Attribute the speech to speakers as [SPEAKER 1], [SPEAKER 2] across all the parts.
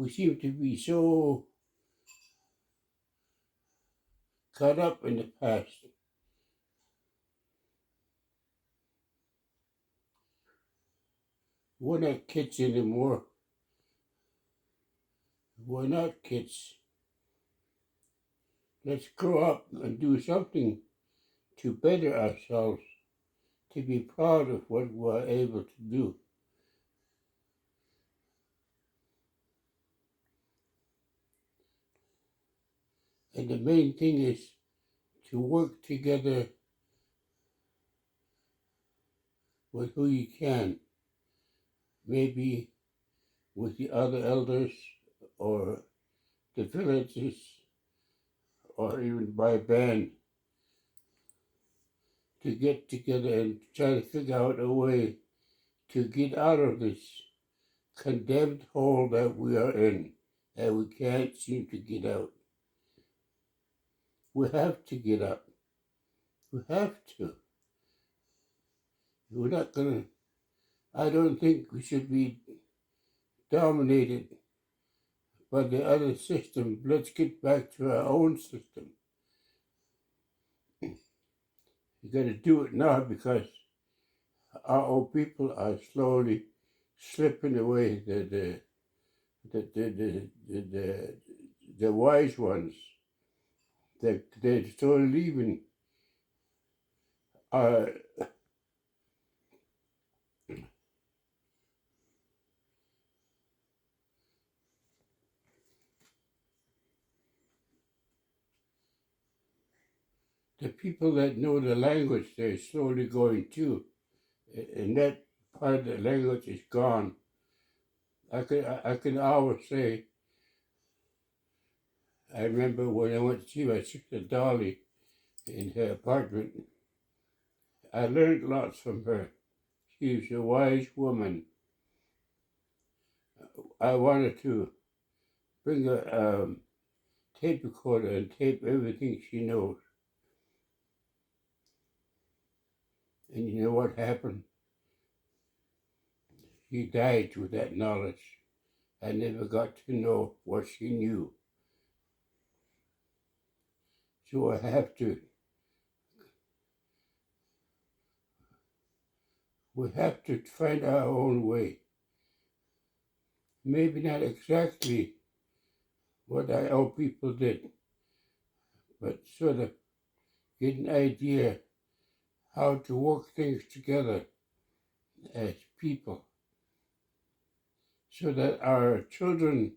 [SPEAKER 1] we seem to be so caught up in the past. We're not kids anymore. We're not kids. Let's grow up and do something to better ourselves, to be proud of what we're able to do. And the main thing is to work together with who you can. Maybe with the other elders or the villages or even by band to get together and try to figure out a way to get out of this condemned hole that we are in, that we can't seem to get out. We have to get up. We have to. We're not gonna, I don't think we should be dominated by the other system. Let's get back to our own system. You gotta do it now because our old people are slowly slipping away. The wise ones, they're slowly leaving. The people that know the language, they're slowly going too. And that part of the language is gone. I can always say, I remember when I went to see my sister Dolly in her apartment, I learned lots from her. She was a wise woman. I wanted to bring a tape recorder and tape everything she knows. And you know what happened? She died with that knowledge. I never got to know what she knew. So we have to find our own way. Maybe not exactly what our old people did, but sort of get an idea how to work things together as people so that our children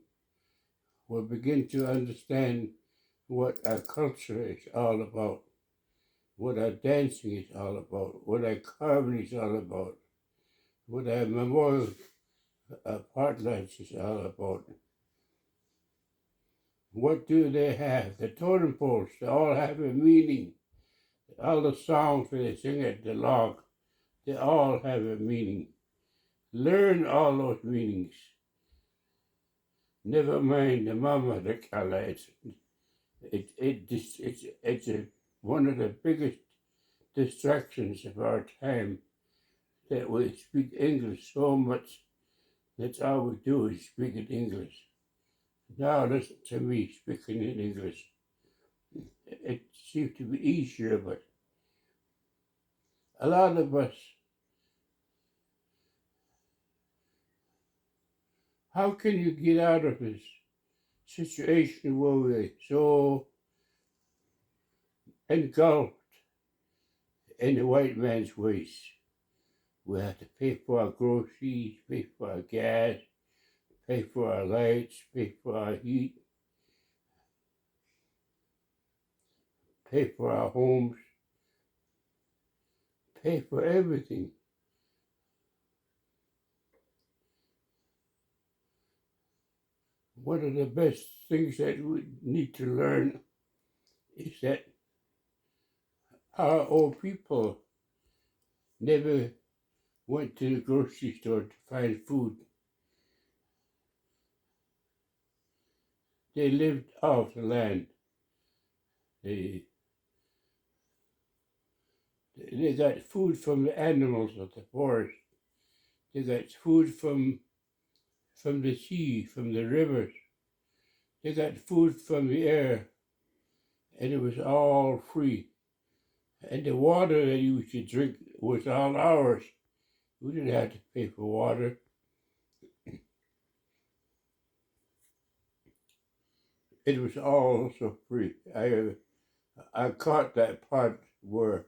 [SPEAKER 1] will begin to understand what our culture is all about, what our dancing is all about, what our carving is all about, what our memorial potlatch is all about. What do they have? The totem poles, they all have a meaning. All the songs that they sing at the log, they all have a meaning. Learn all those meanings. Never mind the mama, the color. It's one of the biggest distractions of our time that we speak English so much. That's all we do is speak in English. Now listen to me speaking in English. It seems to be easier, but a lot of us, how can you get out of this situation where we're so engulfed in the white man's ways? We have to pay for our groceries, pay for our gas, pay for our lights, pay for our heat, pay for our homes, pay for everything. One of the best things that we need to learn is that our old people never went to the grocery store to find food. They lived off the land. They got food from the animals of the forest. They got food from from the sea, from the rivers. They got food from the air, and it was all free. And the water that you should drink was all ours. We didn't have to pay for water. It was all so free. I caught that part where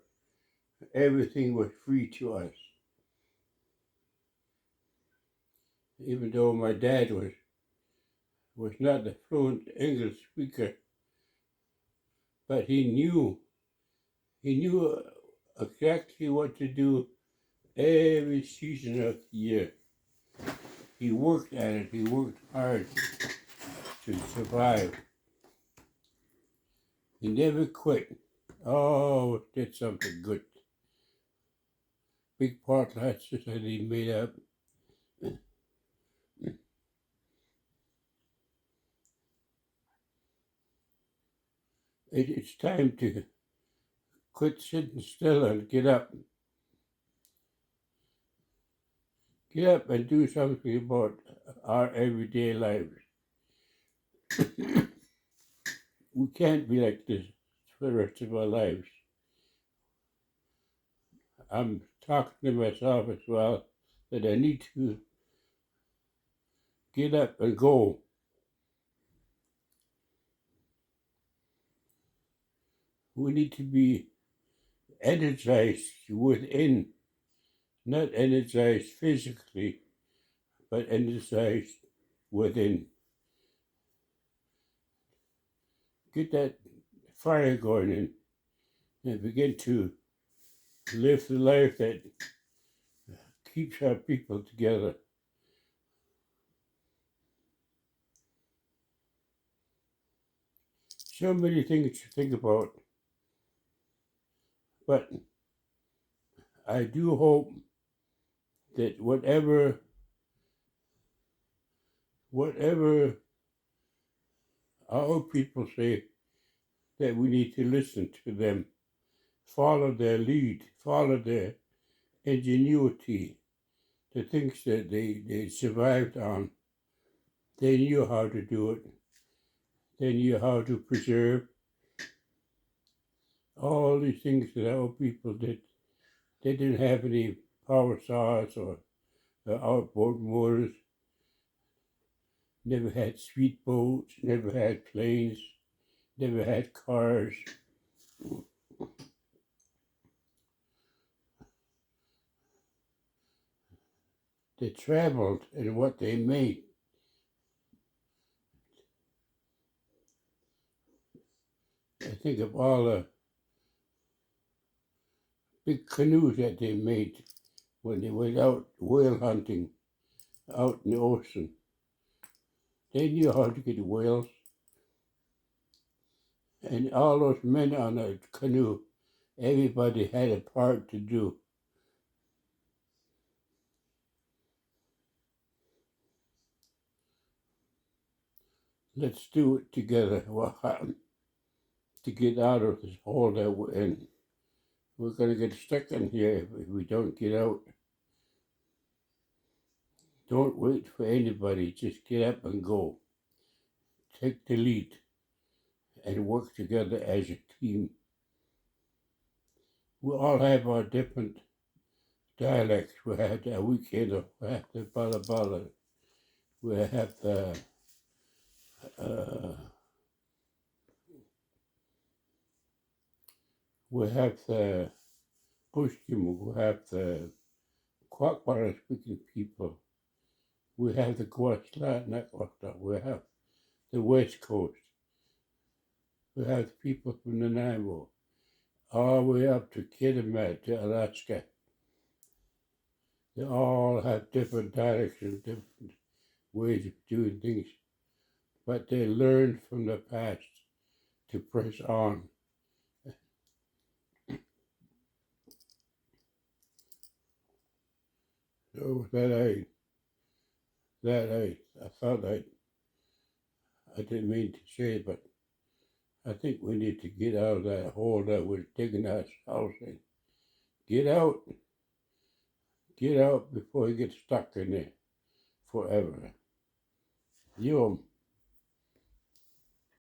[SPEAKER 1] everything was free to us. Even though my dad was not a fluent English speaker, but he knew exactly what to do every season of the year. He worked at it. He worked hard to survive. He never quit. Oh, did something good. Big potlatches that he made up. It's time to quit sitting still and get up. Get up and do something about our everyday lives. We can't be like this for the rest of our lives. I'm talking to myself as well that I need to get up and go. We need to be energized within, not energized physically, but energized within. Get that fire going in and begin to live the life that keeps our people together. So many things to think about, but I do hope that whatever our people say, that we need to listen to them, follow their lead, follow their ingenuity, the things that they survived on. They knew how to do it. They knew how to preserve all these things that our people did. They didn't have any power saws or outboard motors, never had speedboats, never had planes, never had cars. They traveled in what they made. I think of all the big canoes that they made when they went out whale hunting out in the ocean. They knew how to get whales. And all those men on a canoe, everybody had a part to do. Let's do it together. What happened to get out of this hole that we're in? We're going to get stuck in here if we don't get out. Don't wait for anybody. Just get up and go. Take the lead and work together as a team. We all have our different dialects. We have the weekend, we have the bala bala, we have the Pushkim, we have the Kwakwara speaking people, we have the Kwasla Nakwata, we have the West Coast, we have the people from Nanaimo, all the way up to Kitimat, to Alaska. They all have different dialects and different ways of doing things, but they learned from the past to press on. So I thought I didn't mean to say, but I think we need to get out of that hole that we're digging ourselves in. Get out before you get stuck in there forever. Yom.